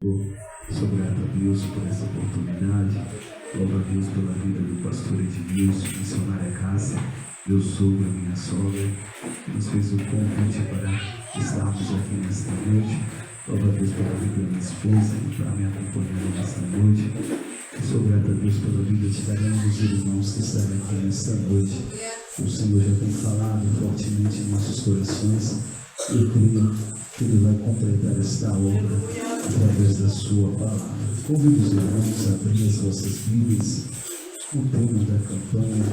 Sou grato a Deus por essa oportunidade. Louvo a Deus pela vida do pastor Edmilson, missionária Cássia, meu sogro, minha sogra, que nos fez o convite para estarmos aqui nesta noite. Louvo a Deus pela vida da minha esposa e para me acompanhar nesta noite. Sou grato a Deus pela vida de cada um dos irmãos que estão aqui nesta noite. O Senhor já tem falado fortemente em nossos corações e eu creio que Ele vai completar esta obra através da sua palavra. Convido os irmãos a abrir as vossas Bíblias, o tema da campanha,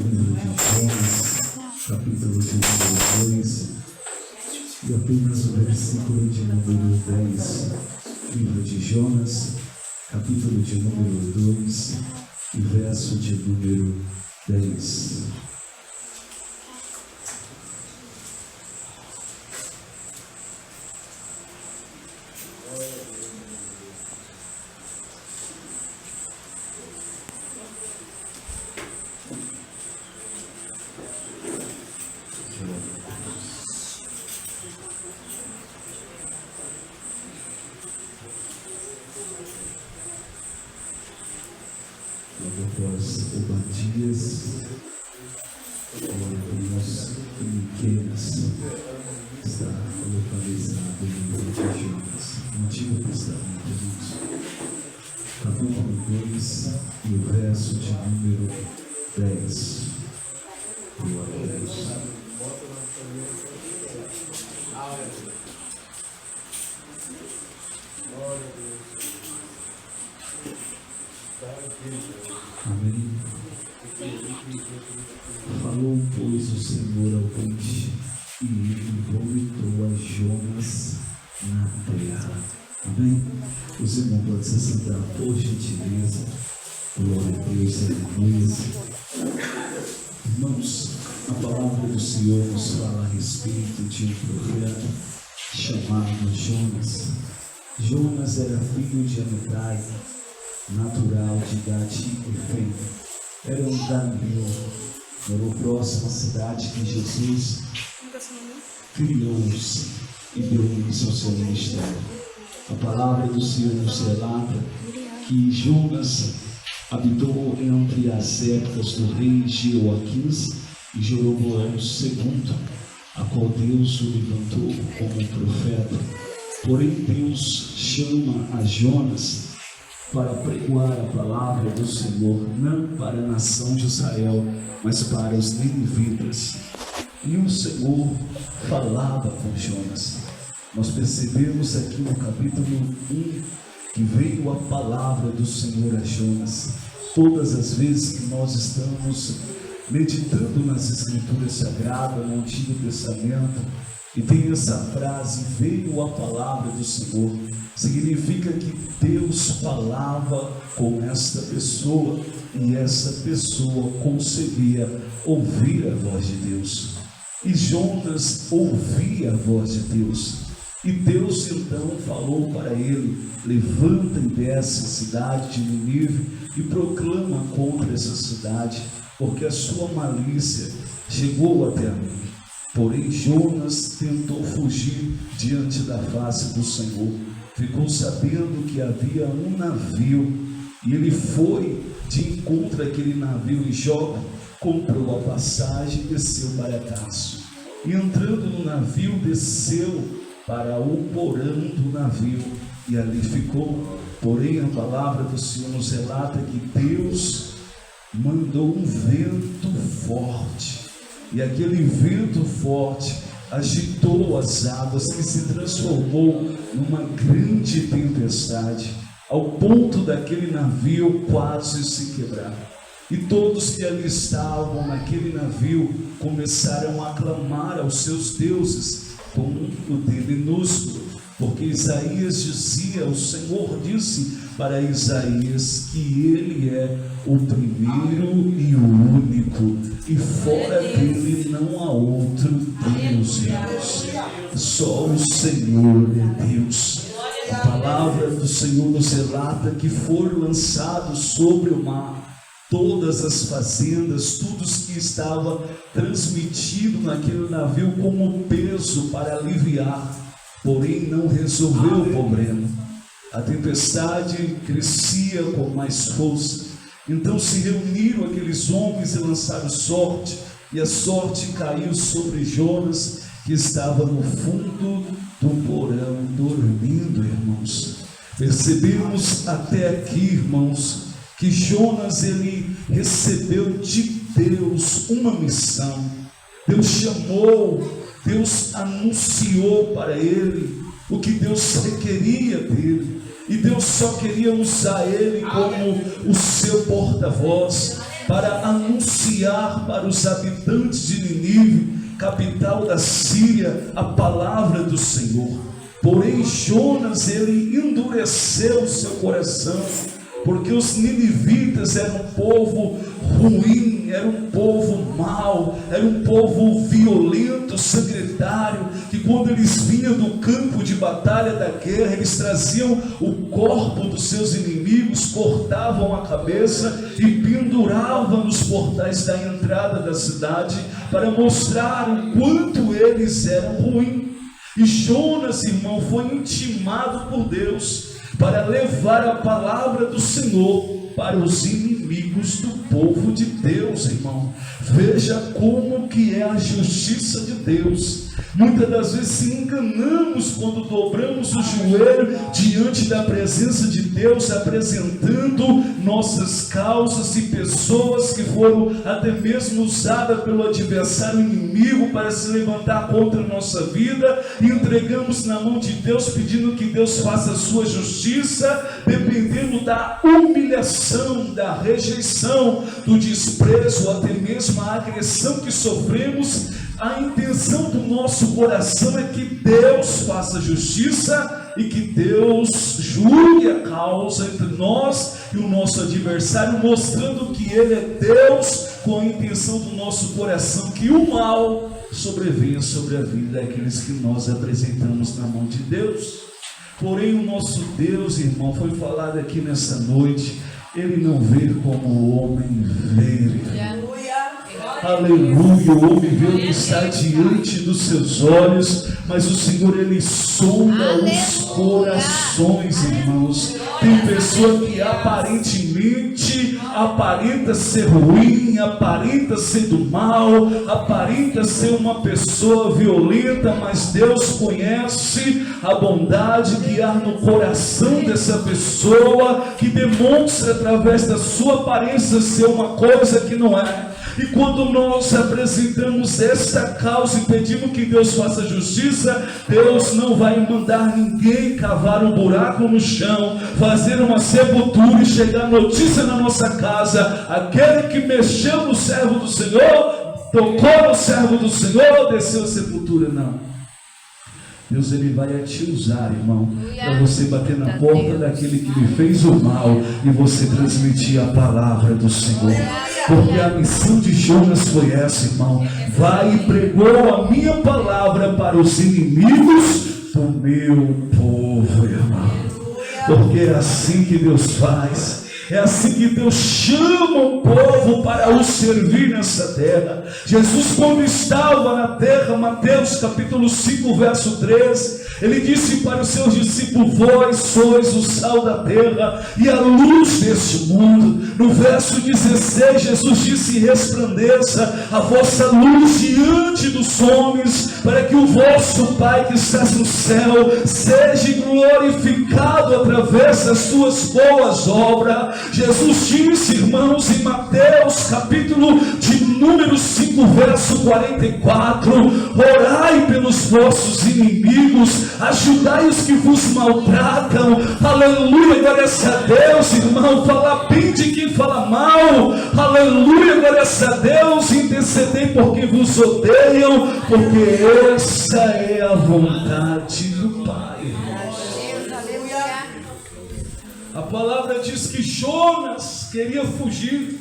livro de Jonas, capítulo de número 2, e apenas o versículo de número 10. Livro de Jonas, capítulo de número 2, e verso de número 10. Após Obadias, ouvimos Miqueias, está localizado no livro de Jonas, no Antigo Testamento, irmãos. Capítulo 2 e o verso de número 10. Glória a Deus. Amém. Falou, pois, o Senhor ao peixe, e ele vomitou a Jonas na terra. Amém? Os irmãos podem se sentar, por gentileza. Glória a Deus, aleluia. Irmãos, a palavra do Senhor nos fala a respeito de um profeta chamado Jonas. Jonas era filho de Amitai, natural de Gade-Efém. Era um danilo, morou próximo à cidade que Jesus criou-os e deu início ao seu ministério. A palavra do Senhor nos relata que Jonas habitou entre as épocas do rei Jeoaquins e Jeroboão II, a qual Deus o levantou como profeta. Porém, Deus chama a Jonas para pregoar a palavra do Senhor, não para a nação de Israel, mas para os ninivitas. E o Senhor falava com Jonas. Nós percebemos aqui no capítulo 1 que veio a palavra do Senhor a Jonas. Todas as vezes que nós estamos meditando nas Escrituras Sagradas, no Antigo Testamento, e tem essa frase, veio a palavra do Senhor, significa que Deus falava com esta pessoa e essa pessoa conseguia ouvir a voz de Deus. E Jonas ouvia a voz de Deus. E Deus então falou para ele: levanta e desce a cidade de Nínive e proclama contra essa cidade, porque a sua malícia chegou até mim. Porém, Jonas tentou fugir diante da face do Senhor. Ficou sabendo que havia um navio, e ele foi de encontro àquele navio em Jope, comprou a passagem e desceu para Tarso. E entrando no navio, desceu para o porão do navio, e ali ficou. Porém, a palavra do Senhor nos relata que Deus mandou um vento forte, e aquele vento forte agitou as águas, que se transformou numa grande tempestade, ao ponto daquele navio quase se quebrar. E todos que ali estavam naquele navio começaram a clamar aos seus deuses com um D minúsculo, porque Isaías dizia, o Senhor disse para Isaías que ele é o primeiro e o único, e fora dele não há outro Deus. Só o Senhor é Deus. A palavra do Senhor nos relata que foram lançados sobre o mar todas as fazendas, tudo que estava transmitido naquele navio como peso para aliviar, porém não resolveu o problema. A tempestade crescia com mais força. Então se reuniram aqueles homens e lançaram sorte, e a sorte caiu sobre Jonas, que estava no fundo do porão, dormindo, irmãos. Percebemos até aqui, irmãos, que Jonas, ele recebeu de Deus uma missão. Deus chamou, Deus anunciou para ele o que Deus requeria dele, e Deus só queria usar ele como o seu porta-voz para anunciar para os habitantes de Nínive, capital da Síria, a palavra do Senhor. Porém Jonas, ele endureceu o seu coração, porque os ninivitas eram um povo ruim, era um povo mau, era um povo violento, sanguinário, que quando eles vinham do campo de batalha da guerra, eles traziam o corpo dos seus inimigos, cortavam a cabeça e penduravam nos portais da entrada da cidade, para mostrar o quanto eles eram ruins. E Jonas, irmão, foi intimado por Deus para levar a palavra do Senhor para os inimigos do povo de Deus, irmão. Veja como que é a justiça de Deus. Muitas das vezes se enganamos quando dobramos o joelho diante da presença de Deus, apresentando nossas causas e pessoas que foram até mesmo usadas pelo adversário inimigo para se levantar contra a nossa vida, e entregamos na mão de Deus, pedindo que Deus faça a sua justiça, dependendo da humilhação, da rejeição, do desprezo, até mesmo a agressão que sofremos. A intenção do nosso coração é que Deus faça justiça e que Deus julgue a causa entre nós e o nosso adversário, mostrando que Ele é Deus, com a intenção do nosso coração que o mal sobrevenha sobre a vida daqueles que nós apresentamos na mão de Deus. Porém o nosso Deus, irmão, foi falado aqui nessa noite, Ele não vê como o homem vê. Aleluia, o homem vê o que está diante dos seus olhos, mas o Senhor, Ele sonda os corações, irmãos. Tem pessoa que aparentemente aparenta ser ruim, aparenta ser do mal, aparenta ser uma pessoa violenta, mas Deus conhece a bondade que há no coração dessa pessoa, que demonstra através da sua aparência ser uma coisa que não é. E quando nós apresentamos esta causa e pedimos que Deus faça justiça, Deus não vai mandar ninguém cavar um buraco no chão, fazer uma sepultura e chegar notícia na nossa casa: aquele que mexeu no servo do Senhor, tocou no servo do Senhor, desceu a sepultura. Não. Deus, Ele vai te usar, irmão, para você bater na porta daquele que lhe fez o mal e você transmitir a palavra do Senhor. Porque a missão de Jonas foi essa, irmão: vai e pregou a minha palavra para os inimigos do meu povo, irmão. Porque é assim que Deus faz. É assim que Deus chama o povo para o servir nessa terra. Jesus, quando estava na terra, Mateus capítulo 5, verso 3, Ele disse para os seus discípulos: vós sois o sal da terra e a luz deste mundo. No verso 16, Jesus disse: resplandeça a vossa luz diante dos homens, para que o vosso Pai que está no céu seja glorificado através das suas boas obras. Jesus disse, irmãos, em Mateus capítulo de número 5, verso 44: orai pelos vossos inimigos, ajudai os que vos maltratam. Aleluia, glória a Deus, irmão. Fala bem de quem fala mal. Aleluia, glória a Deus. Intercedei por quem vos odeiam, porque essa é a vontade do Pai. A palavra diz que Jonas queria fugir.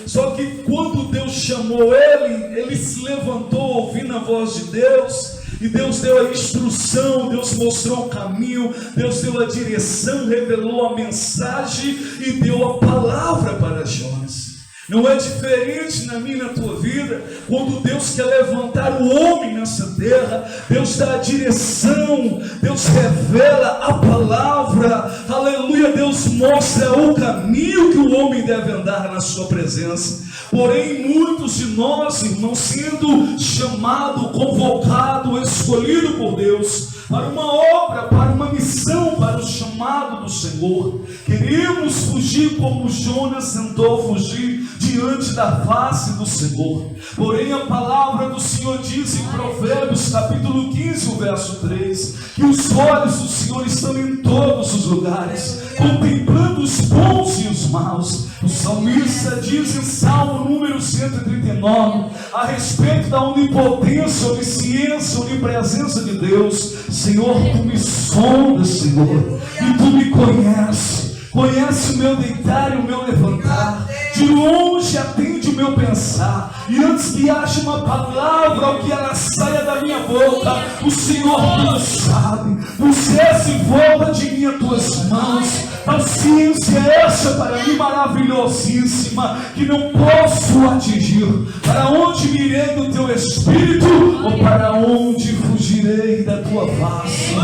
Só que quando Deus chamou ele se levantou ouvindo a voz de Deus. E Deus deu a instrução, Deus mostrou o caminho, Deus deu a direção, revelou a mensagem e deu a palavra para Jonas. Não é diferente na minha e na tua vida. Quando Deus quer levantar o homem nessa terra, Deus dá a direção, Deus revela a palavra, aleluia, Deus mostra o caminho que o homem deve andar na sua presença. Porém, muitos de nós, irmãos, sendo chamado, convocado, escolhido por Deus para uma obra, para uma missão, para o chamado do Senhor, queremos fugir como Jonas tentou fugir diante da face do Senhor. Porém, a palavra do Senhor diz em Provérbios capítulo 15, o verso 3, que os olhos do Senhor estão em todos os lugares, contemplando os bons e os maus. O salmista diz em Salmo número 139, a respeito da onipotência, onisciência, onipresença de Deus: Senhor, tu me sondas, Senhor, e tu me conheces. Conhece o meu deitar e o meu levantar, de longe atende o meu pensar, e antes que haja uma palavra ou que ela saia da minha boca, o Senhor tudo sabe. Não cesse e volta de mim as tuas mãos. Tal ciência é essa para mim maravilhosíssima, que não posso atingir. Para onde me irei do teu Espírito, ou para onde fugirei da tua face?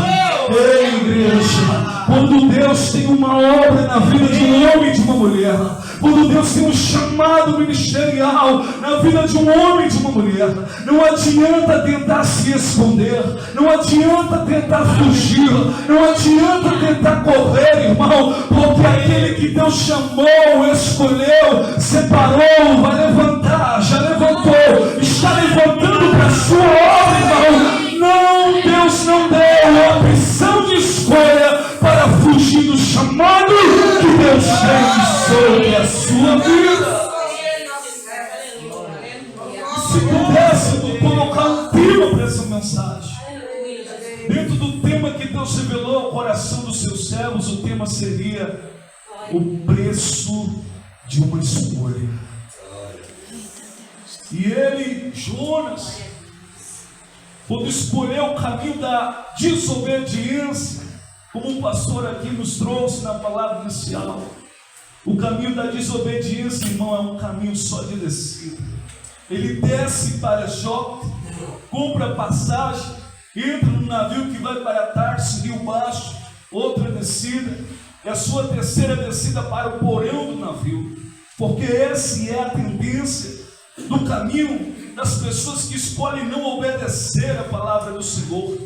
Ei, igreja, quando Deus tem uma obra na vida de um homem e de uma mulher, quando Deus tem um chamado ministerial na vida de um homem e de uma mulher, não adianta tentar se esconder, não adianta tentar fugir, não adianta tentar correr, irmão, porque aquele que Deus chamou, escolheu, separou, vai levantar, já levantou, está levantando para a sua obra, irmão. Não, Deus não deu a opção de escolha para fugir do chamado que Deus tem sobre a sua vida. Se pudesse colocar um tema para essa mensagem, dentro do tema que Deus revelou ao coração dos seus servos, o tema seria o preço de uma escolha. E ele, Jonas, quando escolheu o caminho da desobediência, como o pastor aqui nos trouxe na palavra inicial, o caminho da desobediência, irmão, é um caminho só de descida. Ele desce para Jope, compra passagem, entra no navio que vai para Tarso, Rio Baixo, outra descida, e a sua terceira descida para o porão do navio, porque essa é a tendência do caminho das pessoas que escolhem não obedecer a palavra do Senhor.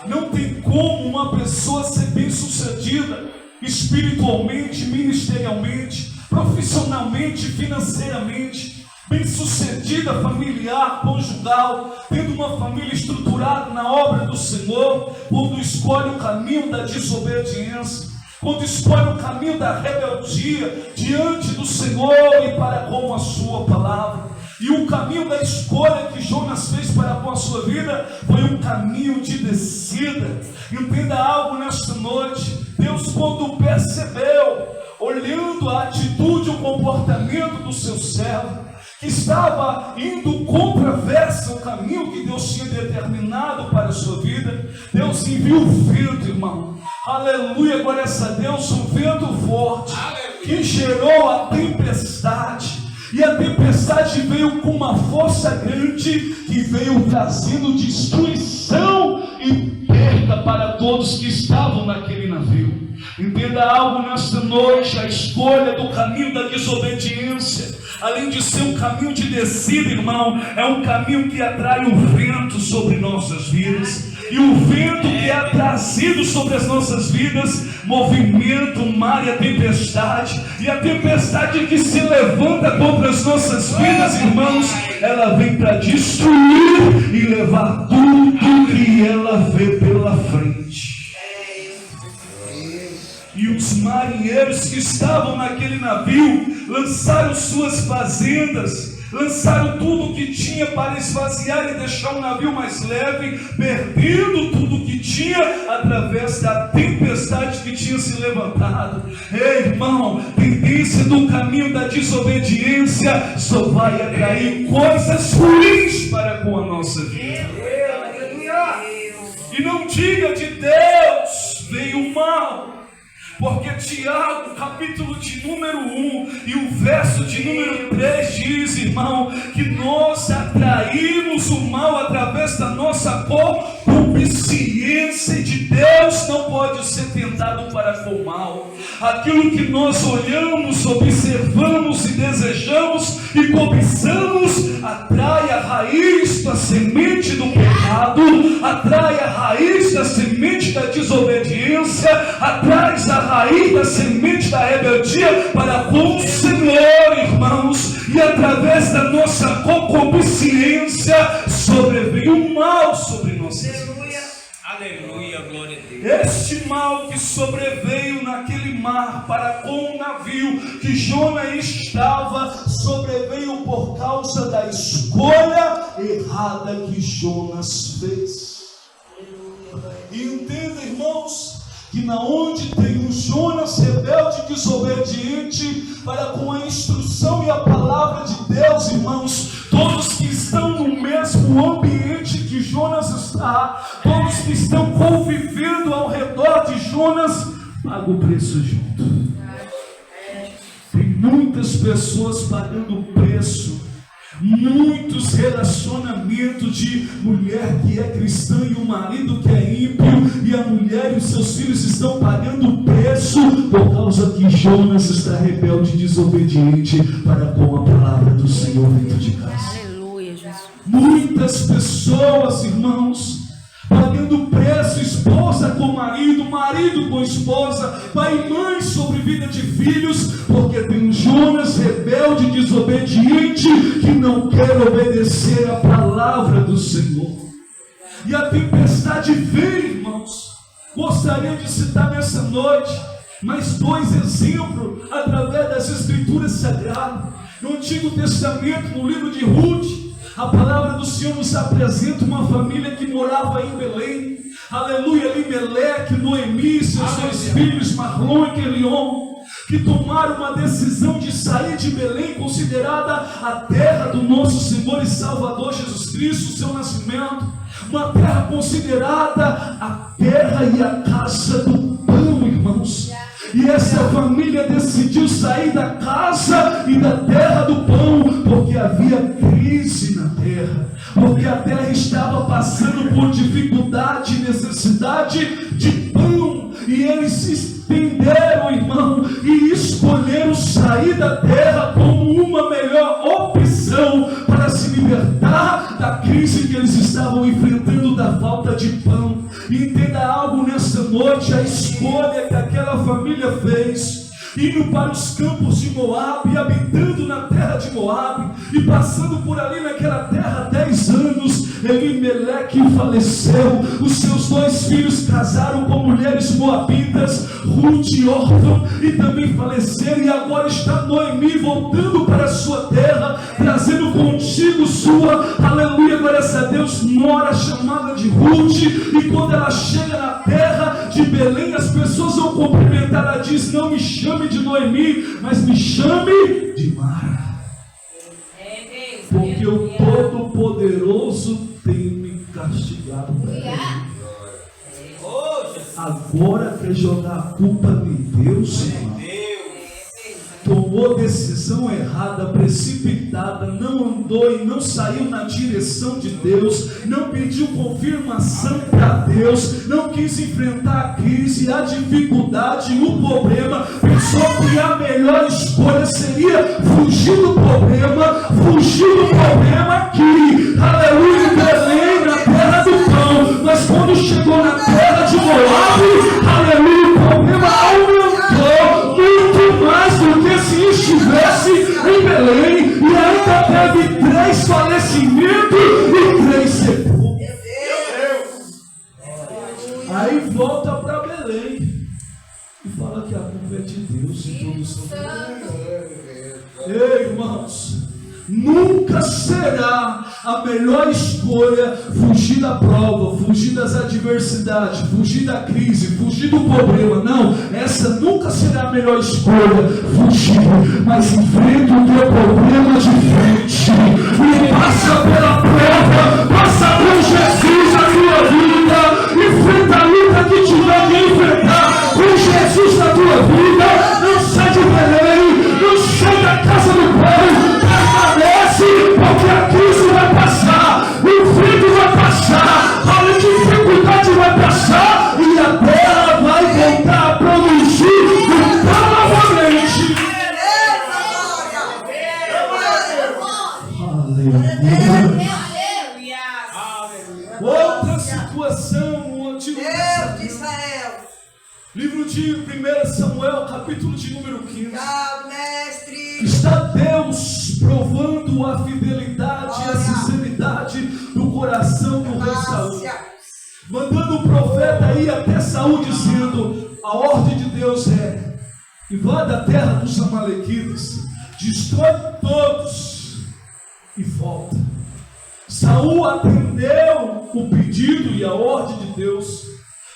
Não tem como uma pessoa ser bem sucedida espiritualmente, ministerialmente, profissionalmente, financeiramente, bem sucedida familiar, conjugal, tendo uma família estruturada na obra do Senhor, quando escolhe o caminho da desobediência, quando escolhe o caminho da rebeldia diante do Senhor e para com a sua palavra. E o caminho da escolha que Jonas fez para com a sua vida foi um caminho de descida. Entenda algo nesta noite. Deus, quando percebeu, olhando a atitude, o comportamento do seu servo, que estava indo contraversa ao caminho que Deus tinha determinado para a sua vida, Deus enviou o vento, irmão. Aleluia, glória a Deus, um vento forte que gerou a tempestade. E a tempestade veio com uma força grande, que veio trazendo destruição e perda para todos que estavam naquele navio. Entenda algo nesta noite: a escolha do caminho da desobediência, além de ser um caminho de descida, irmão, é um caminho que atrai o vento sobre nossas vidas. E o vento que é trazido sobre as nossas vidas movimenta o mar e a tempestade. E a tempestade que se levanta contra as nossas vidas, irmãos, ela vem para destruir e levar tudo que ela vê pela frente. E os marinheiros que estavam naquele navio lançaram suas fazendas, lançaram tudo o que tinha para esvaziar e deixar o navio mais leve, perdendo tudo o que tinha através da tempestade que tinha se levantado. Ei, irmão, tendência do caminho da desobediência só vai atrair coisas ruins para com a nossa vida. E não diga de Deus veio o mal. Porque Tiago, capítulo de número 1 e o verso de número 3 diz, irmão, que nós atraímos o mal através da nossa concupiscência, de Deus não pode ser tentado para com o mal. Aquilo que nós olhamos, observamos e desejamos e cobiçamos, atrai a raiz da semente do pecado, atrai a raiz da semente da desobediência, atrai a raiz da semente da rebeldia para com o Senhor, irmãos, e através da nossa concupiscência sobreveio o mal sobre nossas vidas. Aleluia, glória a Deus. Este mal que sobreveio naquele mar para com o navio que Jonas estava, sobreveio por causa da escolha errada que Jonas fez. E entenda, irmãos, que na onde tem um Jonas rebelde e desobediente para com a instrução e a palavra de Deus, irmãos, todos que estão no mesmo ambiente que Jonas está, todos que estão convivendo ao redor de Jonas, pagam o preço junto. Tem muitas pessoas pagando o preço. Muitos relacionamentos de mulher que é cristã e o marido que é ímpio, e a mulher e os seus filhos estão pagando o preço por causa que Jonas está rebelde e desobediente para com a palavra do Senhor dentro de casa. Aleluia, Jesus. Muitas pessoas, irmãos, pagando preço, esposa com marido, marido com esposa, pai e mãe sobre vida de filhos, porque tem um Jonas rebelde, desobediente, que não quer obedecer a palavra do Senhor. E a tempestade vem, irmãos. Gostaria de citar nessa noite mais dois exemplos através das Escrituras Sagradas. No Antigo Testamento, no livro de Ruth, a palavra do Senhor nos apresenta uma família que morava em Belém. Aleluia, Elimeleque, Noemi, seus dois filhos, Marlon e Quelion, que tomaram uma decisão de sair de Belém, considerada a terra do nosso Senhor e Salvador Jesus Cristo, o seu nascimento. Uma terra considerada a terra e a casa do pão, irmãos. E essa família decidiu sair da casa e da terra do pão, porque havia crise na terra, porque a terra estava passando por dificuldade e necessidade de pão, e eles se estenderam, irmão, e escolheram sair da terra como uma melhor opção para se libertar da crise que eles estavam enfrentando, da falta de pão. E entenda algo nesta noite: a escolha que aquela família fez, indo para os campos de Moabe, habitando na terra de Moabe, e passando por ali naquela terra 10 anos, Elimeleque faleceu, os seus dois filhos casaram com mulheres moabitas, Ruth e Orfa, e também faleceram, e agora está Noemi voltando para a sua terra, trazendo contigo sua, aleluia, graças a Deus, nora chamada de Ruth. E quando ela chega na terra de Belém, as pessoas vão cumprimentar, ela diz: não me chame de Noemi, mas me chame de Mara, porque o Todo-Poderoso tem me castigado. Agora quer jogar a culpa em Deus, irmão. Tomou decisão errada, precipitada, não andou e não saiu na direção de Deus, não pediu confirmação para Deus, não quis enfrentar a crise, a dificuldade, o problema, pensou que a melhor escolha seria fugir do problema aqui, aleluia, em Belém, na terra do pão. Mas quando chegou na terra de Moabe, aleluia, o problema aumentou muito mais do que se estivesse em Belém, e ainda teve 3 falecimentos e 3 sepulcros. Aí volta para Belém e fala que a culpa é de Deus e todos são. Ei, irmãos, nunca será a melhor escolha fugir da prova, fugir das adversidades, fugir da crise, fugir do problema. Não, essa nunca será a melhor escolha, fugir, mas enfrenta o teu problema de frente e passa pela prova, passa por Jesus na tua vida, enfrenta a luta que tiver que enfrentar com Jesus na tua de Israel. Livro de 1 Samuel, capítulo de número 15. Obrigado, mestre. Está Deus provando a fidelidade e a sinceridade do coração do rei Saul. Mandando o profeta ir até Saul dizendo: a ordem de Deus é: invada a terra dos amalequitas, destrói todos e volta. Saul atendeu o pedido e a ordem de Deus,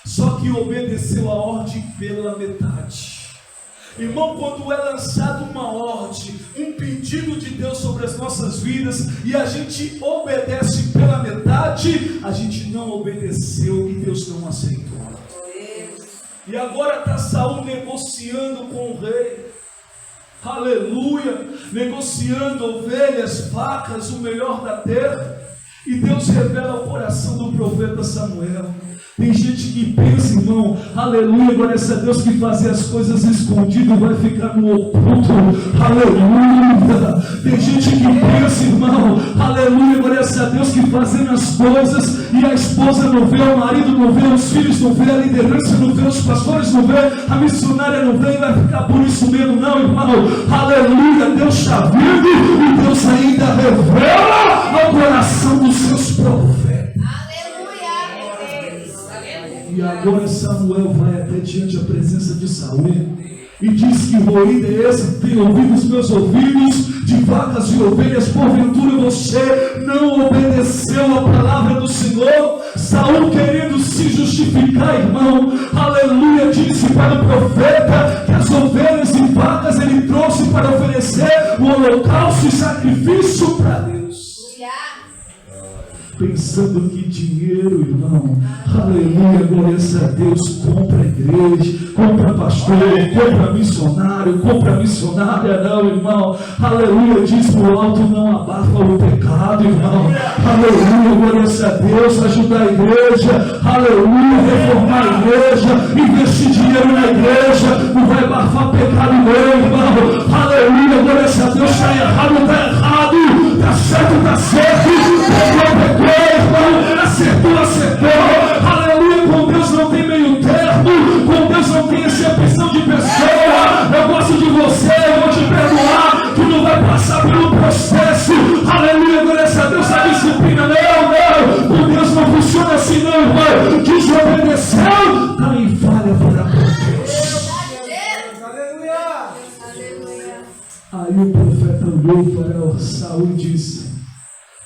só que obedeceu a ordem pela metade. Irmão, quando é lançado uma ordem, um pedido de Deus sobre as nossas vidas, e a gente obedece pela metade, a gente não obedeceu e Deus não aceitou. E agora está Saul negociando com o rei, aleluia, negociando ovelhas, vacas, o melhor da terra, e Deus revela o coração do profeta Samuel. Tem gente que pensa, irmão, aleluia, glória a Deus, que fazer as coisas escondidas vai ficar no oculto, aleluia. Tem gente que pensa, irmão, aleluia, glória a Deus, que fazendo as coisas e a esposa não vê, o marido não vê, os filhos não vê, a liderança não vê, os pastores não vê, a missionária não vê, e vai ficar por isso mesmo, não, irmão, aleluia. Deus está vendo e Deus ainda revela ao coração dos seus profetas. E agora Samuel vai até diante da presença de Saul e diz: que ruído é esse que tem ouvido os meus ouvidos de vacas e ovelhas? Porventura você não obedeceu a palavra do Senhor? Saul, querendo se justificar, irmão, aleluia, disse para o profeta que as ovelhas e vacas ele trouxe para oferecer o holocausto e sacrifício para Deus. Pensando que dinheiro, irmão, aleluia, glória a Deus, compra a igreja, compra pastor, compra missionário, compra missionária, não, irmão, aleluia, diz o alto não abafa o pecado, irmão, aleluia, glória a Deus, ajudar a igreja, aleluia, reformar a igreja, investir dinheiro na igreja, não vai abafar pecado não, irmão, aleluia, glória a Deus, está errado, está certo, pecou, irmão, acertou, aleluia, com Deus não tem meio termo, com Deus não tem exceção de pessoa. Eu gosto de você, eu vou te perdoar, tu não vai passar pelo processo, aleluia, glória a Deus, a disciplina, não, com Deus não funciona assim não, irmão, desobedeceu, está em falha para com Deus. Aí o profeta olhou para Saul e disse: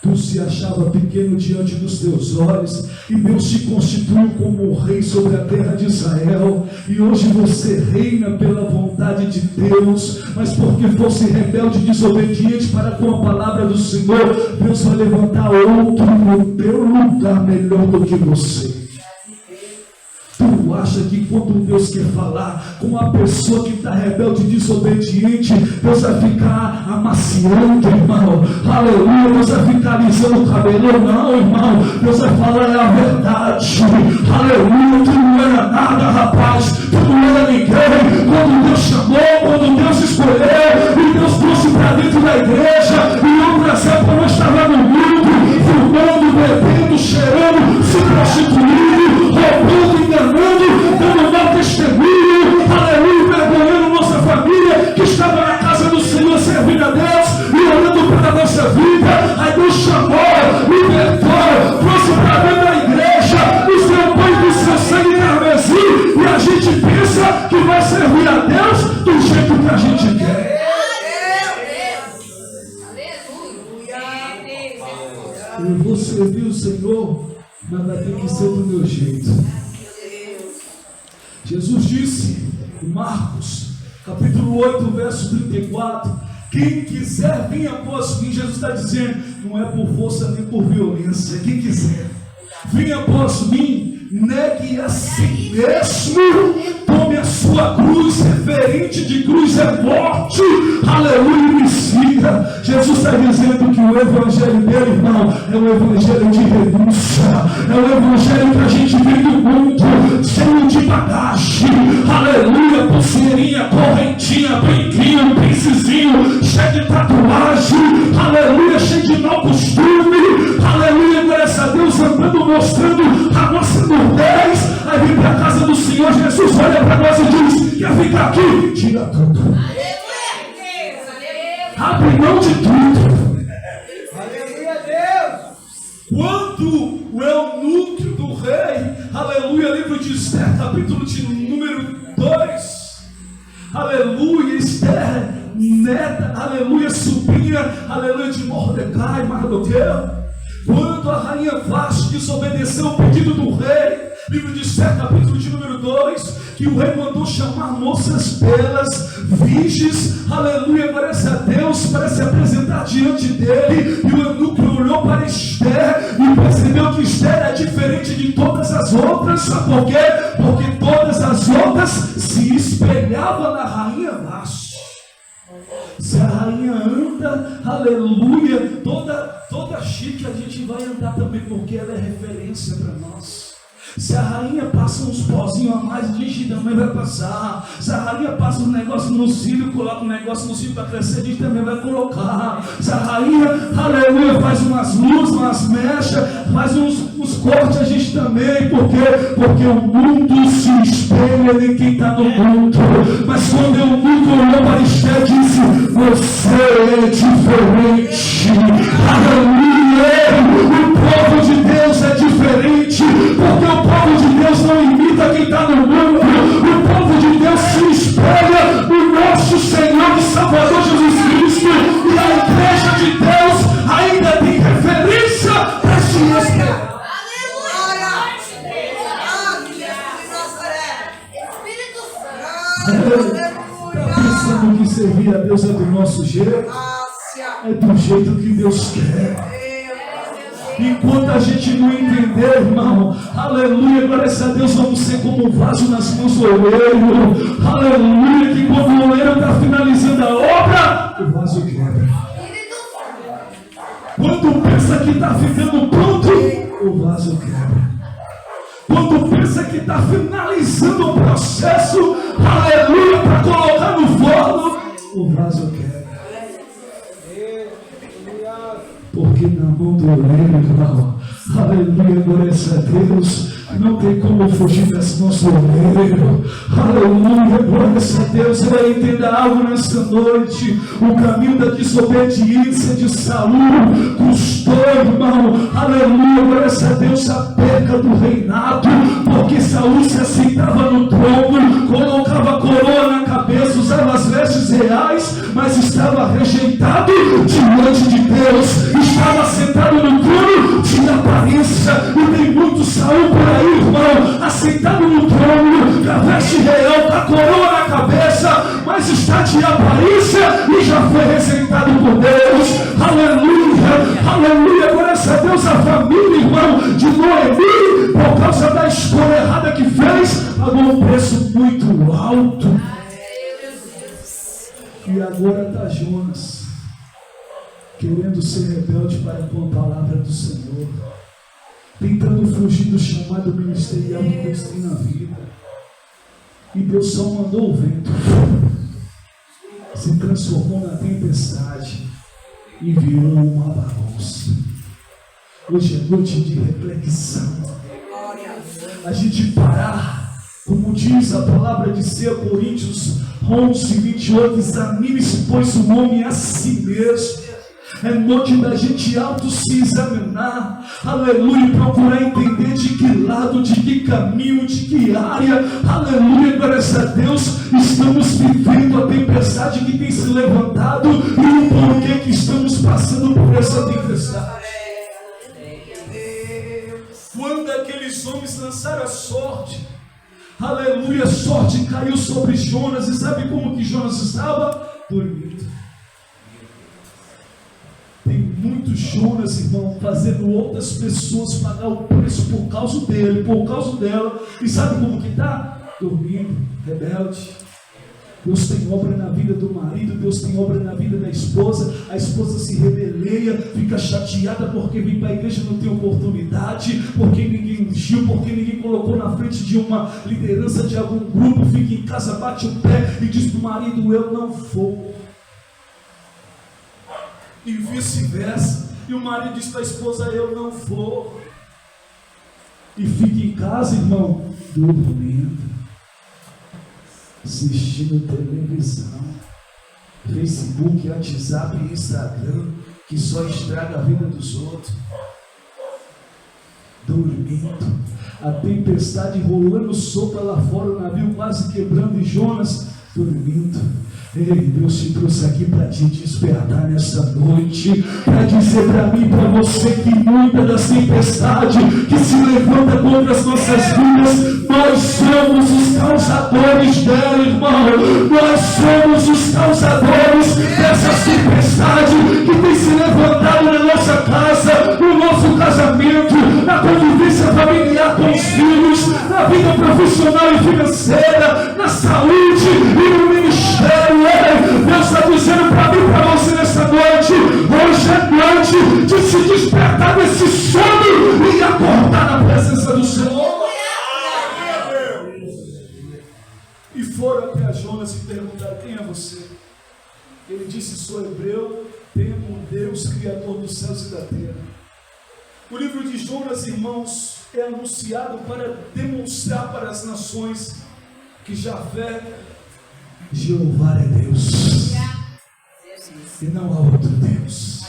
tu se achava pequeno diante dos teus olhos, e Deus te constituiu como rei sobre a terra de Israel, e hoje você reina pela vontade de Deus, mas porque fosse rebelde e desobediente para com a palavra do Senhor, Deus vai levantar outro no teu lugar melhor do que você. Tu acha que quando Deus quer falar com uma pessoa que está rebelde e desobediente, Deus vai ficar amaciando, irmão, aleluia, Deus vai ficar alisando o cabelo? Não, irmão, Deus vai falar a verdade, aleluia, tu não era nada, rapaz, tu não era ninguém, quando Deus chamou, quando Deus escolheu, e Deus trouxe para dentro da igreja, e outras épocas não estava no mundo, fumando, bebendo, cheirando, se prostituindo, roubando, enganando, dando mau testemunho, aleluia, vergonhando nossa família que estava na casa do Senhor servindo a Deus e orando pela nossa vida. Aí Deus chamou, libertou, trouxe para dentro da igreja, o seu banho do seu sangue carmesim, e a gente pensa que vai servir a Deus do jeito que a gente quer. Eu vou servir o Senhor, mas vai ter que ser do meu jeito. Jesus disse em Marcos, capítulo 8, verso 34, quem quiser vir após mim, Jesus está dizendo, não é por força nem por violência, quem quiser, venha após mim, negue a si mesmo, tome a sua cruz, referente de cruz é morte, aleluia, e me siga. Jesus está dizendo que o evangelho dele, irmão, é um evangelho de renúncia, é um evangelho que a gente vem do mundo, cheio de bagagem, aleluia, pulseirinha, correntinha, brinquinho, pincezinho, cheio de tatuagem, aleluia, cheio de mau costume, aleluia, graças a Deus, andando, mostrando a nossa nudez, aí vem para casa para nós e diz: quer ficar aqui? Tira tudo. Abre mão de tudo. Aleluia, Deus. Quando o eunuco do rei, aleluia, livro de Esther, capítulo de número 2, aleluia, Esther, neta, aleluia, sobrinha, aleluia, de Mordecai, Mardoqueu. Quando a rainha Vasti desobedeceu o pedido do rei, livro de Esther, capítulo de número 2, que o rei mandou chamar moças belas, virgens, aleluia, glória a Deus, para se apresentar diante dele. E o eunuco olhou para Esther e percebeu que Esther é diferente de todas as outras. Sabe por quê? Porque todas as outras se espelhavam na rainha Vasti. Se a rainha anda, aleluia, toda chique, a gente vai andar também, porque ela é referência para nós. Se a rainha passa uns pozinhos a mais, a gente também vai passar. Se a rainha passa um negócio no cílio, coloca um negócio no cílio para crescer, a gente também vai colocar. Se a rainha, aleluia, faz umas luzes, umas mechas, faz uns cortes, a gente também. Por quê? Porque o mundo se espelha em quem está no mundo. Mas quando o mundo olhou para Esther e disse: você é diferente. Aleluia. O povo de Deus é diferente, porque o povo de Deus não imita quem está no mundo. O povo de Deus se espelha no nosso Senhor e Salvador Jesus Cristo. E a igreja de Deus ainda tem referência para se espelhar. Está pensando que servir a Deus é do nosso jeito? É do jeito que Deus quer. Enquanto a gente não entender, irmão, aleluia, glória a Deus, vamos ser como um vaso nas mãos do oleiro. Aleluia, que quando o oleiro está finalizando a obra, o vaso quebra. Quando pensa que está ficando pronto, o vaso quebra. Quando pensa que está finalizando o processo, aleluia, para colocar no forno, o vaso quebra. Porque na mão do oleiro, irmão, aleluia, glória a Deus, não tem como fugir das mãos do oleiro. Aleluia, glória a Deus. Você entenda algo nessa noite. O caminho da desobediência de Saul custou, irmão, aleluia, glória a Deus, a perca do reinado. Porque Saul se assentava no trono, colocava a coroa na cabeça, usava as vestes reais, mas estava rejeitado diante de Deus. Estava sentado no trono, tinha aparência. E tem muito Saul por aí, irmão, assentado no trono, com a veste real, com a coroa na cabeça, mas está de aparência e já foi rejeitado por Deus. Aleluia, aleluia, agora essa Deus, a família, irmão, de Noemi, por causa da escolha errada que fez, pagou um preço muito alto. E agora está Jonas, querendo ser rebelde para com a palavra do Senhor, tentando fugir do chamado ministerial que Deus tem na vida. E Deus só mandou o vento, se transformou na tempestade e virou uma bagunça. Hoje é noite de reflexão. A gente parar, como diz a palavra de 2 Coríntios 11, 28, examine-se, pois, o homem a si mesmo. É noite da gente auto se examinar, aleluia, procurar entender de que lado, de que caminho, de que área, aleluia, graças a Deus, estamos vivendo a tempestade que tem se levantado e o porquê que estamos passando por essa tempestade. Quando aqueles homens lançaram a sorte, aleluia, a sorte caiu sobre Jonas, e sabe como que Jonas estava? Dormindo. Tem muitos Jonas, irmão, fazendo outras pessoas pagar o preço por causa dele, por causa dela. E sabe como que está? Dormindo, rebelde. Deus tem obra na vida do marido, Deus tem obra na vida da esposa. A esposa se rebeleia, fica chateada porque vem para a igreja e não tem oportunidade, porque ninguém ungiu, porque ninguém colocou na frente de uma liderança de algum grupo. Fica em casa, bate o pé e diz para o marido: eu não vou. E vice-versa. E o marido diz para a esposa: eu não vou. E fica em casa, irmão, dormindo. assistindo televisão, Facebook, WhatsApp e Instagram, que só estraga a vida dos outros. Dormindo, a tempestade rolando solta lá fora, o navio quase quebrando e Jonas dormindo. Ei, Deus te trouxe aqui para te despertar nessa noite, para dizer para mim e para você que muita das tempestades que se levanta contra as nossas vidas, nós somos os causadores dela, irmão. Nós somos os causadores dessas tempestades que tem se levantado na nossa casa, no nosso casamento, na convivência familiar com os filhos, na vida profissional e financeira, na saúde e no ministério. Deus está dizendo para mim e para você nessa noite, hoje é noite de se despertar desse sono e acordar na presença do Senhor. E foram até Jonas e perguntaram: quem é você? Ele disse: sou hebreu, temo um Deus, Criador dos céus e da terra. O livro de Jonas, irmãos, é anunciado para demonstrar para as nações que Javé, Jeová é Deus e não há outro Deus.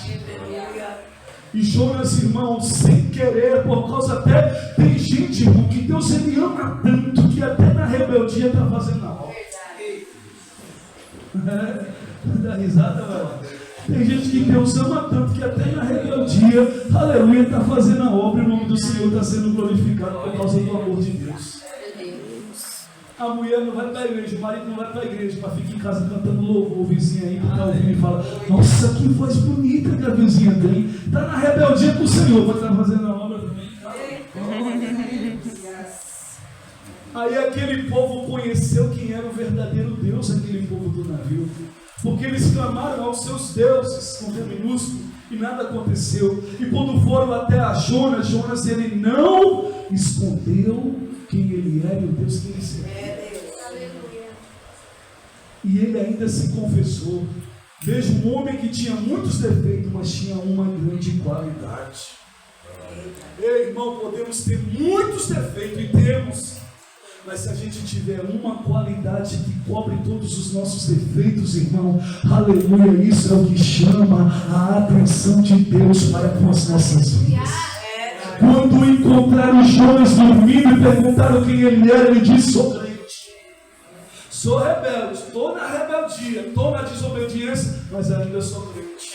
E Jonas, irmão, sem querer, por causa até, tem gente, irmão, que Deus ele ama tanto que até na rebeldia está fazendo a obra. Dá risada, velho. Tem gente que Deus ama tanto que até na rebeldia, aleluia, está fazendo a obra e o nome do Senhor está sendo glorificado por causa do amor de Deus. A mulher não vai para a igreja, o marido não vai para a igreja, mas fica em casa cantando louvor, o vizinho aí que está ouvindo e fala: nossa, que voz bonita que a vizinha tem. Está na rebeldia com o Senhor, mas está fazendo a obra também. Aí aquele povo conheceu quem era o verdadeiro Deus, aquele povo do navio, porque eles clamaram aos seus deuses, com D minúsculo, e nada aconteceu. E quando foram até a Jonas, Jonas ele não escondeu quem ele era e o Deus que ele servia. E ele ainda se confessou. Veja, um homem que tinha muitos defeitos, mas tinha uma grande qualidade. Ei, irmão, podemos ter muitos defeitos e temos, mas se a gente tiver uma qualidade que cobre todos os nossos defeitos, irmão, aleluia, isso é o que chama a atenção de Deus para com as nossas vidas. Quando encontraram Jonas dormindo e perguntaram quem ele era, ele disse: sou crente, sou rebelde, estou na rebeldia, estou na desobediência, mas ainda sou crente.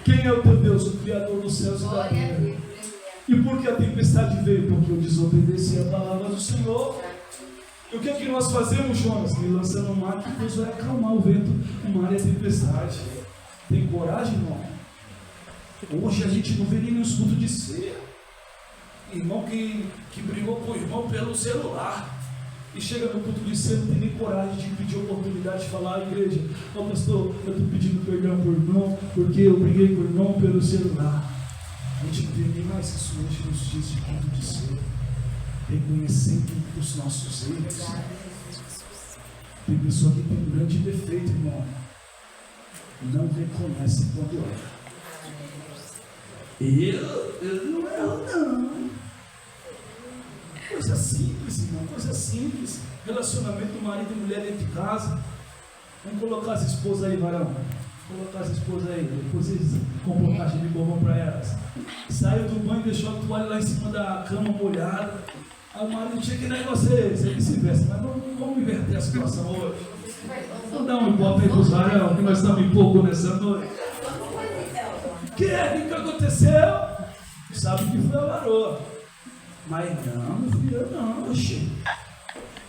Quem é o teu Deus? O Criador dos céus e da terra. E por que a tempestade veio? Porque eu desobedeci a palavra do Senhor. E o que é que nós fazemos, Jonas? Me lança no mar que Deus vai acalmar o vento, o mar e a tempestade. Tem coragem, irmão? Hoje a gente não vê nem no escudo de ceia. Irmão que brigou com o irmão pelo celular. E chega no culto de ceia, não tem nem coragem de pedir oportunidade de falar: igreja, ó pastor, eu estou pedindo perdão por irmão, porque eu briguei com o irmão pelo celular. A gente não vê nem mais isso hoje nos dias de culto de ceia. Reconhecendo os nossos erros. Tem pessoa que tem um grande defeito, irmão. Não reconhece quando erra. Eu não erro, não. Coisa simples, irmão, coisa simples. Relacionamento do marido e mulher dentro de casa. Vamos colocar as esposas aí, varão. Colocar as esposas aí. Depois eles compram caixa de bombom para elas. Saiu do banho e deixou a toalha lá em cima da cama molhada. Aí o marido tinha: que negócio é esse? Ele se veste. Mas vamos inverter a situação hoje. Vamos dar um ibope aí para os varão, que nós estamos em pouco nessa noite. O que aconteceu? Sabe que foi a varoa. Mas não fui eu não, oxê.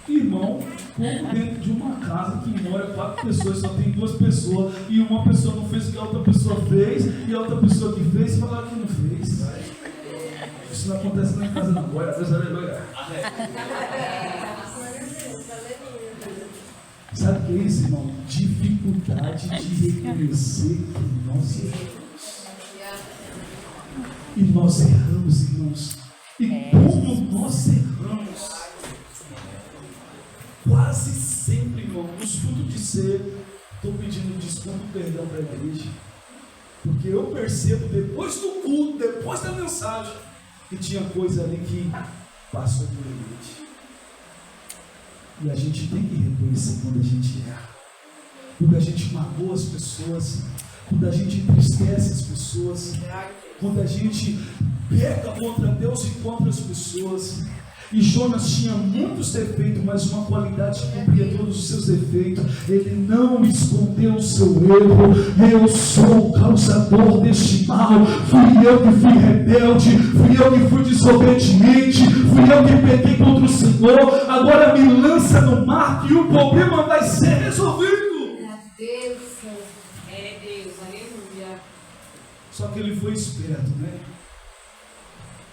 Irmão, como dentro de uma casa que mora 4 pessoas, só tem 2 pessoas, e uma pessoa não fez o que a outra pessoa fez, e a outra pessoa que fez falaram que não fez. Isso não acontece na casa não. Glória a Deus, aleluia. Sabe o que é isso, irmão? Dificuldade de reconhecer que nós erramos. E nós erramos, irmãos. E como nós erramos, quase sempre, irmão, nos cultos de ceia, estou pedindo desculpa e perdão para a igreja, porque eu percebo depois do culto, depois da mensagem, que tinha coisa ali que passou por limite. E a gente tem que reconhecer quando a gente erra. Quando a gente magoa as pessoas, quando a gente entristece as pessoas, quando a gente peca contra Deus e contra as pessoas. E Jonas tinha muitos defeitos, mas uma qualidade que cumpria todos os seus defeitos. Ele não escondeu o seu erro. Eu sou o causador deste mal. Fui eu que fui rebelde, fui eu que fui desobediente, fui eu que pequei contra o Senhor. Agora me lança no mar e o problema vai ser resolvido. Deus, aleluia. Só que ele foi esperto, né?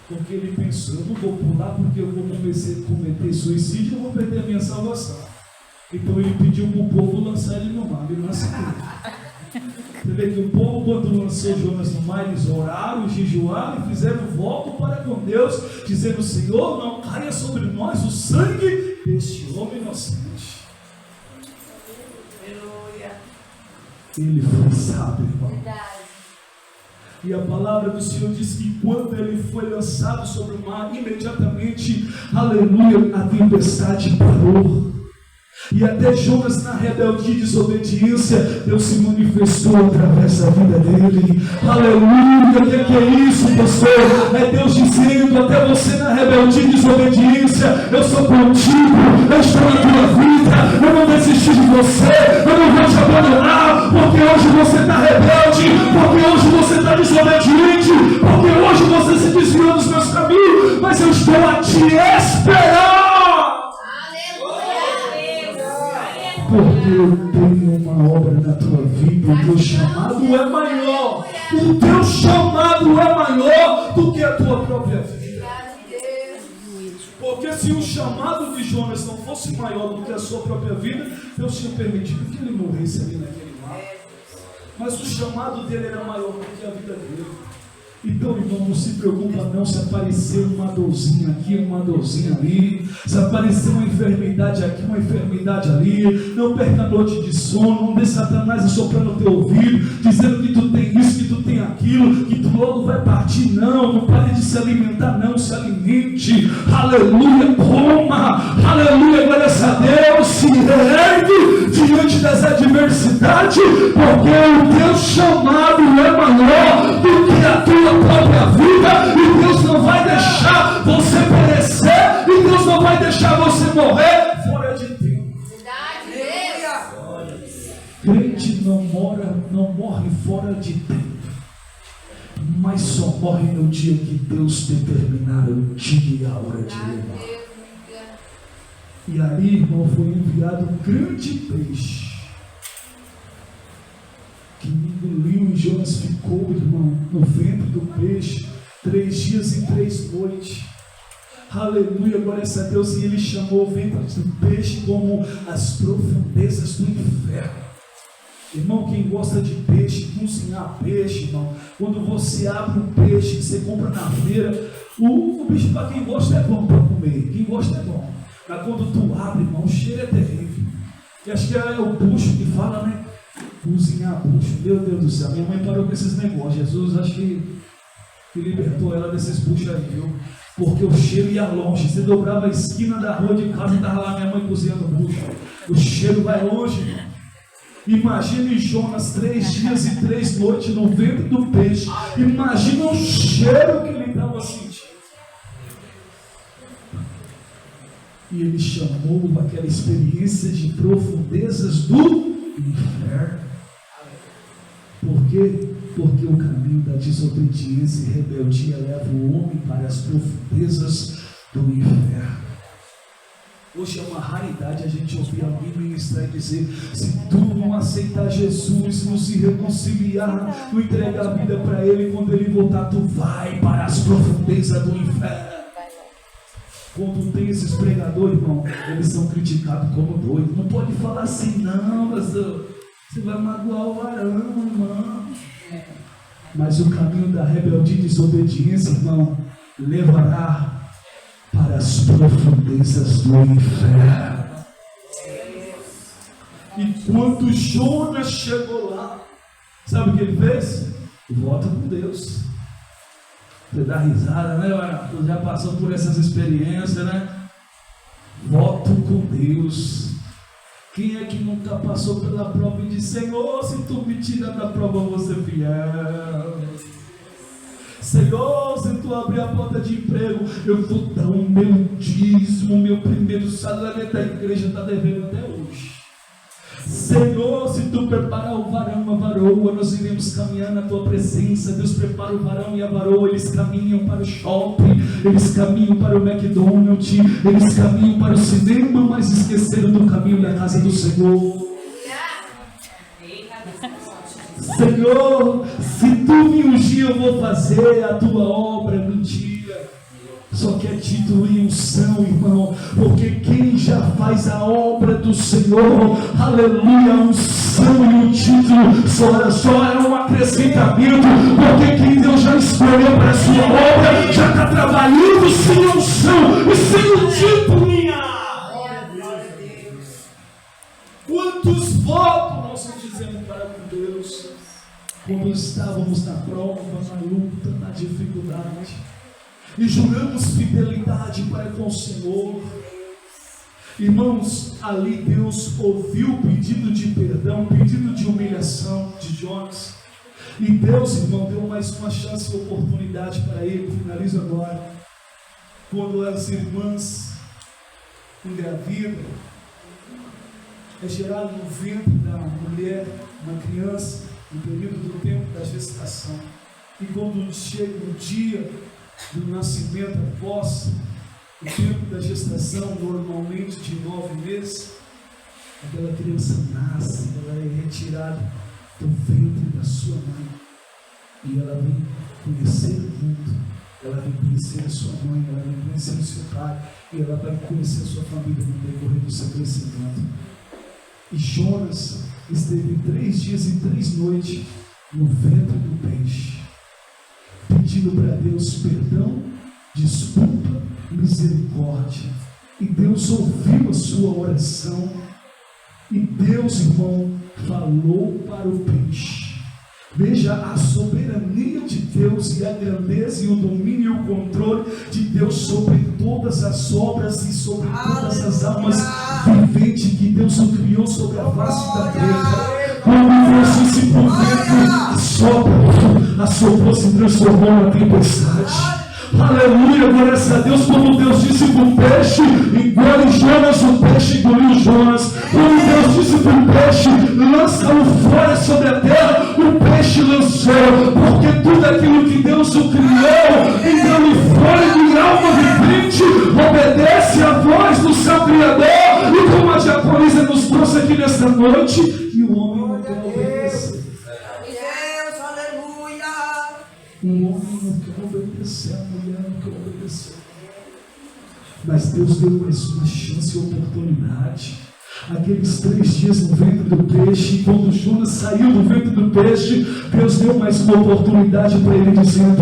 Porque ele pensou, eu não vou pular porque eu vou cometer suicídio, eu vou perder a minha salvação. Então ele pediu para o povo lançar ele no mar, ele lança ele. Você vê que o povo, quando lançou Jonas no mar, eles oraram, jejuaram e fizeram voto para com Deus, dizendo: Senhor, não caia sobre nós o sangue deste homem inocente. Aleluia. Ele foi sábio, irmão. Verdade. E a palavra do Senhor diz que quando ele foi lançado sobre o mar, imediatamente, aleluia, a tempestade parou. E até Jonas, na rebeldia e desobediência, Deus se manifestou através da vida dele. Aleluia, o que é isso, pastor? É Deus dizendo até você na rebeldia e desobediência: eu sou contigo, eu estou na tua vida, eu não desisti de você, eu não vou te abandonar, porque hoje você está rebelde, porque hoje você está desobediente, porque hoje você se desviou dos meus caminhos, mas eu estou a te esperar. Porque eu tenho uma obra na tua vida, o teu chamado é maior. O teu chamado é maior do que a tua própria vida. Porque se o chamado de Jonas não fosse maior do que a sua própria vida, Deus tinha permitido que ele morresse ali naquele mar. Mas o chamado dele era maior do que a vida dele. Então, irmão, não se preocupa não se aparecer uma dorzinha aqui, uma dorzinha ali, se aparecer uma enfermidade aqui, uma enfermidade ali. Não perca a noite de sono, não deixe Satanás assoprando no teu ouvido, dizendo que tu tem isso, que tu tem aquilo, que tu logo vai partir. Não pare de se alimentar, não, se alimente. Aleluia, coma, aleluia, glória a Deus, se ergue diante das adversidades, porque o teu chamado é maior do que a tua própria vida, e Deus não vai deixar você perecer, e Deus não vai deixar você morrer fora de tempo. Crente não morre fora de tempo, mas só morre no dia que Deus determinar o dia e a hora de levar. E aí, irmão, foi enviado um grande peixe que engoliu, e Jonas ficou, irmão, no ventre do peixe 3 dias e 3 noites. Aleluia, glória a Deus. E ele chamou o ventre do peixe como as profundezas do inferno. Irmão, quem gosta de peixe, cozinhar peixe, irmão, quando você abre um peixe que você compra na feira, o bicho, para quem gosta, é bom para comer, quem gosta é bom. Mas quando tu abre, irmão, o cheiro é terrível. E acho que é o bucho que fala, né? Cozinhar bucho, meu Deus do céu. Minha mãe parou com esses negócios. Jesus acho que libertou ela desses buchos aí, viu? Porque o cheiro ia longe. Você dobrava a esquina da rua de casa e estava lá minha mãe cozinhando bucho. O cheiro vai longe. Imagine Jonas 3 dias e 3 noites no ventre do peixe. Imagina o cheiro que ele estava sentindo. E ele chamou aquela experiência de profundezas do inferno. Por quê? Porque o caminho da desobediência e rebeldia leva o homem para as profundezas do inferno. Hoje é uma raridade a gente ouvir alguém ministrar e dizer: se tu não aceitar Jesus, não se reconciliar, não entregar a vida para Ele, quando Ele voltar, tu vai para as profundezas do inferno. Quando tem esses pregadores, irmão, eles são criticados como doidos. Não pode falar assim, não, pastor. Você vai magoar o varão, irmão. Mas o caminho da rebeldia e desobediência, irmão, levará para as profundezas do inferno. E quando Jonas chegou lá, sabe o que ele fez? Volta com Deus. Você dá risada, né? Tu já passou por essas experiências, né? Voto com com Deus. Quem é que nunca passou pela prova e disse: Senhor, se tu me tira da prova, eu vou ser fiel. Senhor, se tu abrir a porta de emprego, eu vou dar o meu dízimo, meu primeiro salário da igreja está devendo até hoje. Senhor, se tu preparar o varão, a varoa, nós iremos caminhar na tua presença. Deus prepara o varão e a varoa, eles caminham para o shopping, eles caminham para o McDonald's, eles caminham para o cinema, mas esqueceram do caminho da casa do Senhor. Senhor, se tu me ungir, eu vou fazer a tua obra. Mentira. Só que é título e unção, irmão, porque quem já faz a obra do Senhor, aleluia, a unção e o título só é um acrescentamento, porque quem Deus já escolheu para a sua obra, já está trabalhando sem a unção e sem o título. Quantos votos nós fizemos para com Deus, quando estávamos na prova, na luta, na dificuldade, e juramos fidelidade para com o Senhor. Irmãos, ali Deus ouviu o pedido de perdão, o pedido de humilhação de Jonas, e Deus, irmão, deu mais uma chance e oportunidade para ele. Finalizo agora. Quando as irmãs engravidam, é gerado no ventre da mulher uma criança no período do tempo da gestação, e quando chega o dia do nascimento após o tempo da gestação, normalmente de 9 meses, aquela criança nasce, ela é retirada do ventre da sua mãe, e ela vem conhecer o mundo, ela vem conhecer a sua mãe, ela vem conhecer o seu pai, e ela vai conhecer a sua família no decorrer do seu crescimento. E Jonas esteve 3 dias e 3 noites no ventre do peixe, pedindo para Deus perdão, desculpa, misericórdia. E Deus ouviu a sua oração. E Deus, irmão, falou para o peixe. Veja a soberania de Deus e a grandeza e o domínio e o controle de Deus sobre todas as obras e sobre todas as almas viventes que Deus o criou sobre a face da terra. Quando Deus disse por dentro, assoprou, se transformou na tempestade. Aleluia, glória a Deus. Quando Deus disse para o peixe, engole Jonas, o peixe engoliu Jonas. Quando Deus disse para o peixe, lança-o fora sobre a terra, o peixe lançou. Porque tudo aquilo que Deus o criou, então fôlego e alma vivente, obedece à voz do seu Criador. E como a diaconisa nos trouxe aqui nesta noite, e o homem não quer obedecer. O homem não quer obedecer, a mulher não quer obedecer. Mas Deus deu mais uma chance e oportunidade. Aqueles 3 dias no ventre do peixe, quando Jonas saiu do ventre do peixe, Deus deu mais uma oportunidade para ele, dizendo: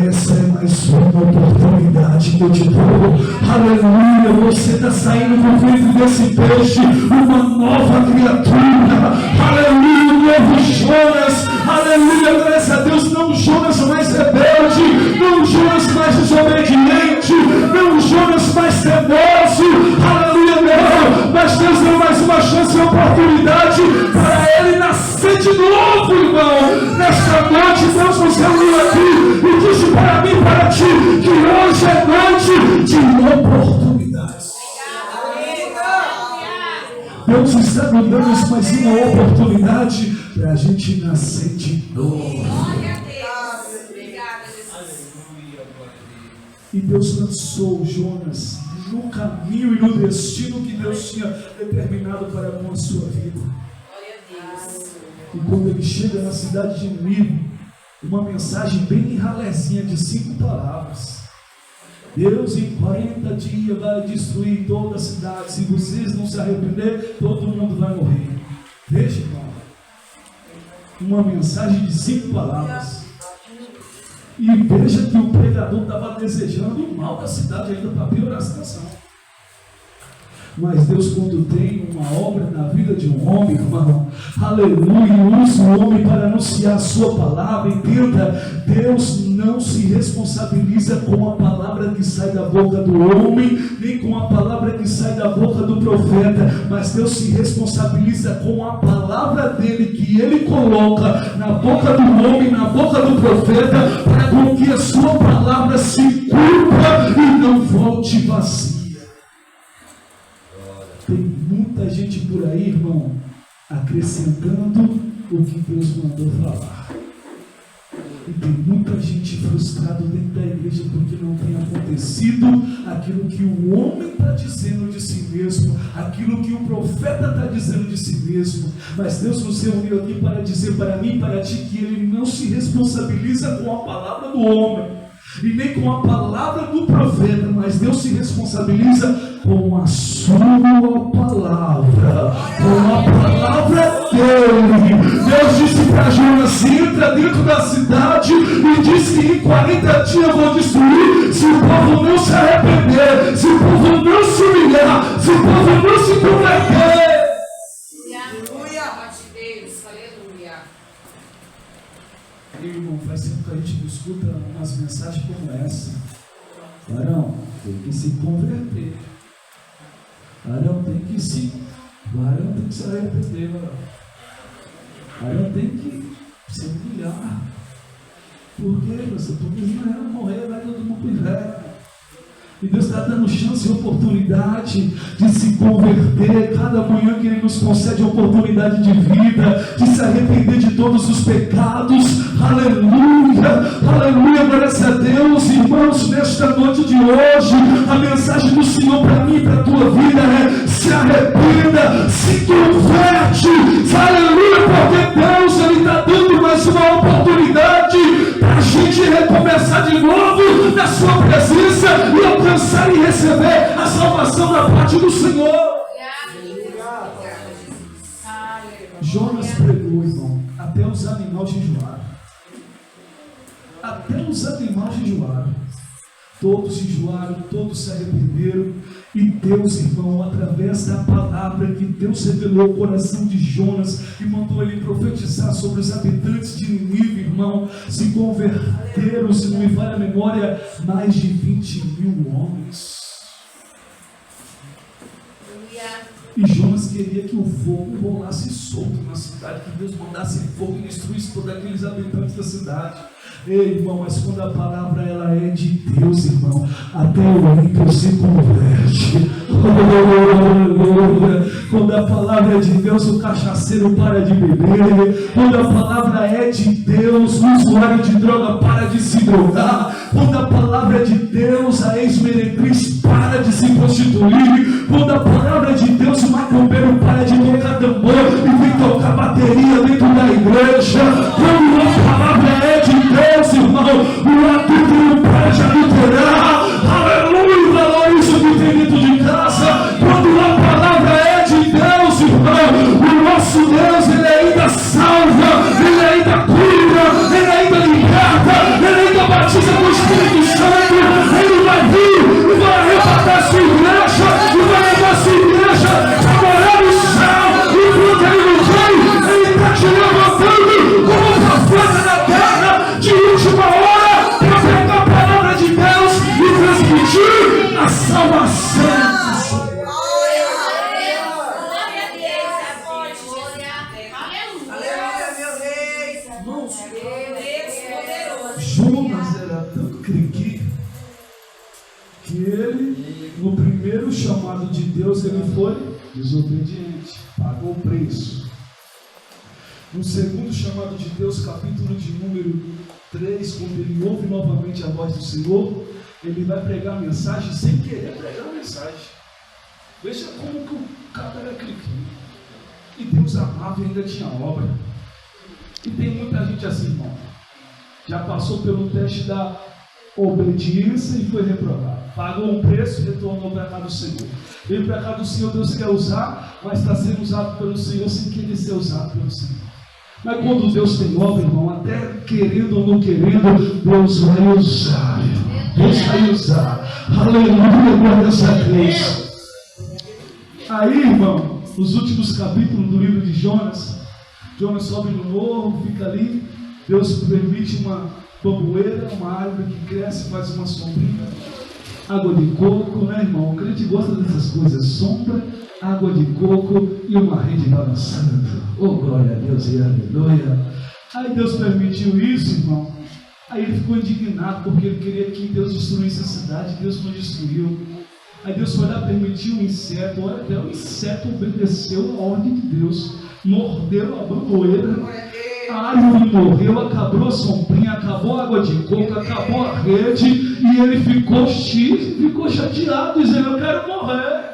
essa é mais uma oportunidade que eu te dou. Aleluia, você está saindo do ventre desse peixe, uma nova criatura. Aleluia, um novo Jonas. Aleluia, graças a Deus. Não Jonas mais rebelde, não Jonas mais desobediente, não Jonas mais teimoso. Aleluia, não. Mas Deus deu mais uma chance e oportunidade para ele nascer de novo, irmão. Nesta noite Deus nos reuniu aqui e disse para mim e para ti que hoje é noite de oportunidades. Deus está nos dando mais uma oportunidade para a gente nascer de novo. E Deus lançou Jonas no caminho e no destino que Deus tinha determinado para com a sua vida. E quando ele chega na cidade de Nínive, uma mensagem bem ralezinha de 5 palavras. Deus em 40 dias vai destruir toda a cidade. Se vocês não se arrepender, todo mundo vai morrer. Veja, irmão, uma mensagem de 5 palavras. E veja que o pregador estava desejando o mal da cidade ainda para piorar a situação. Mas Deus, quando tem uma obra na vida de um homem, irmão, aleluia, usa o homem para anunciar a sua palavra. Entenda, Deus não se responsabiliza com a palavra que sai da boca do homem, nem com a palavra que sai da boca do profeta, mas Deus se responsabiliza com a palavra dele, que ele coloca na boca do homem, na boca do profeta, para com que a sua palavra se cumpra e não volte vazia. Tem muita gente por aí, irmão, acrescentando o que Deus mandou falar. E tem muita gente frustrada dentro da igreja porque não tem acontecido aquilo que o homem está dizendo de si mesmo, aquilo que o profeta está dizendo de si mesmo. Mas Deus nos reuniu aqui para dizer para mim e para ti que Ele não se responsabiliza com a palavra do homem e nem com a palavra do profeta, mas Deus se responsabiliza com a sua palavra, com a palavra dele. Deus disse para Jonas: entra dentro da cidade e diz que em 40 dias eu vou destruir, se o povo não se arrepender, se o povo não se humilhar, se o povo não se converter. Irmão, faz tempo que a gente não escuta umas mensagens como essa. Varão, tem que se converter. Varão tem que se arrepender. Varão tem que se humilhar. Por quê, pastor? Porque Israel morrer, vai todo mundo pro inferno. E Deus está dando chance e oportunidade de se converter. Cada manhã que Ele nos concede a oportunidade de vida, de se arrepender de todos os pecados. Aleluia, aleluia, glória a Deus. Irmãos, nesta noite de hoje, a mensagem do Senhor para mim e para a tua vida é: se arrependa, se converte. Aleluia, porque Deus está dando mais uma oportunidade para a gente recomeçar de novo na sua presença e alcançar e receber a salvação da parte do Senhor. Jonas pregou, irmão, até os animais jejuaram. Até os animais jejuaram. Todos jejuaram, todos se arrependeram. E Deus, irmão, através da palavra que Deus revelou o coração de Jonas e mandou ele profetizar sobre os habitantes de Nínive, irmão, se converteram, se não me falha a memória, mais de 20.000 homens. E Jonas queria que o fogo rolasse solto na cidade, que Deus mandasse fogo e destruísse todos aqueles habitantes da cidade. Ei, irmão, mas quando a palavra ela é de Deus, irmão, até o ímpio se converte. Quando a palavra é de Deus, o cachaceiro para de beber. Quando a palavra é de Deus, o usuário de droga para de se drogar. Quando a palavra é de Deus, a ex-meretriz para de se prostituir. Quando a palavra é de Deus, o macumbeiro para de tocar tambor e vem tocar bateria dentro da igreja. Quando a palavra é de Deus, irmão, o adulto para de adulterar. Aleluia, valoriza o que tem dentro de casa. Quando a palavra é de Deus, irmão, o nosso Deus, Ele ainda salva, Ele ainda cura, Ele ainda liberta, Ele ainda batiza com o Espírito Santo. Ele vai vir e vai arrebatar a sua igreja, e vai levar a sua igreja a morar no céu. Enquanto Ele não vem, Ele está te levantando como profeta na terra de última hora para pegar a palavra de Deus e transmitir a salvação. Jonas era tão criqui que ele, no primeiro chamado de Deus, ele foi desobediente, pagou o preço. No segundo chamado de Deus, capítulo de número 3, quando ele ouve novamente a voz do Senhor, ele vai pregar a mensagem sem querer pregar a mensagem. Veja como que o cara era criqui. E Deus amava e ainda tinha obra. E tem muita gente assim, irmão. Já passou pelo teste da obediência e foi reprovado. Pagou um preço e retornou para cá do Senhor. Veio para cá do Senhor, Deus quer usar, mas está sendo usado pelo Senhor sem querer ser usado pelo Senhor. Mas quando Deus tem obra, irmão, até querendo ou não querendo, Deus vai usar. Deus vai usar. Aleluia, glória a Deus. Aí, irmão, nos últimos capítulos do livro de Jonas, Jonas sobe no morro, fica ali. Deus permite uma bamboeira, uma árvore que cresce, faz uma sombrinha. água de coco, né, irmão? O crente gosta dessas coisas, sombra, água de coco e uma rede balançando. Oh, glória a Deus e aleluia. Aí Deus permitiu isso, irmão. Aí ele ficou indignado porque ele queria que Deus destruísse a cidade. Deus não destruiu. Aí Deus foi lá, permitiu um inseto. Olha, até o inseto obedeceu a ordem de Deus, mordeu a bamboeira, a árvore morreu, acabou a sombrinha, acabou a água de coco, acabou a rede, e ele ficou chateado, dizendo: eu quero morrer.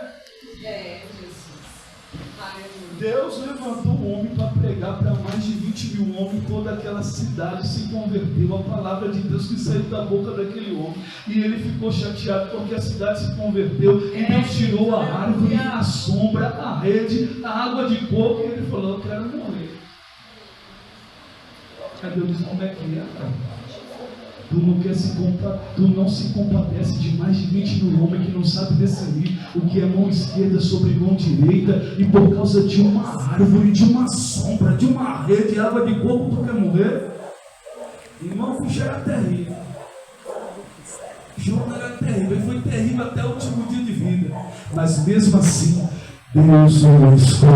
Deus levantou um homem para pregar para mais de 20 mil homens. Toda aquela cidade se converteu. A palavra de Deus que saiu da boca daquele homem, e ele ficou chateado porque a cidade se converteu, e Deus tirou a árvore, a sombra, a rede, a água de coco, e ele falou: eu quero morrer. Aí Deus disse: como é que é, cara? Tu não se compadece de mais de 20 mil homens que não sabe discernir o que é mão esquerda sobre mão direita, e por causa de uma árvore, de uma sombra, de uma rede, de água de coco, tu quer morrer? Irmão, o bicho era terrível. João era terrível, ele foi terrível até o último dia de vida, mas mesmo assim Deus o escolheu.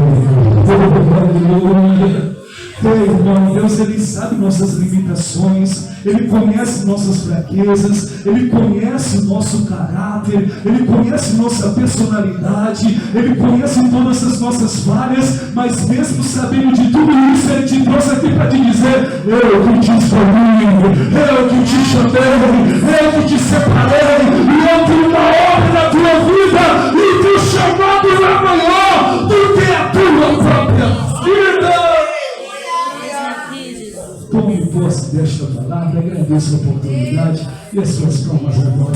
Irmão, Deus, Ele sabe nossas limitações, Ele conhece nossas fraquezas, Ele conhece o nosso caráter, Ele conhece nossa personalidade, Ele conhece todas as nossas falhas, mas mesmo sabendo de tudo isso, Ele te trouxe aqui para te dizer: eu que te escolhi, eu que te chamei, eu que te separei, e eu tenho uma obra na tua vida, e teu chamado é maior do que a tua própria vida. Tome posse desta palavra, agradeço a oportunidade e as suas palmas agora.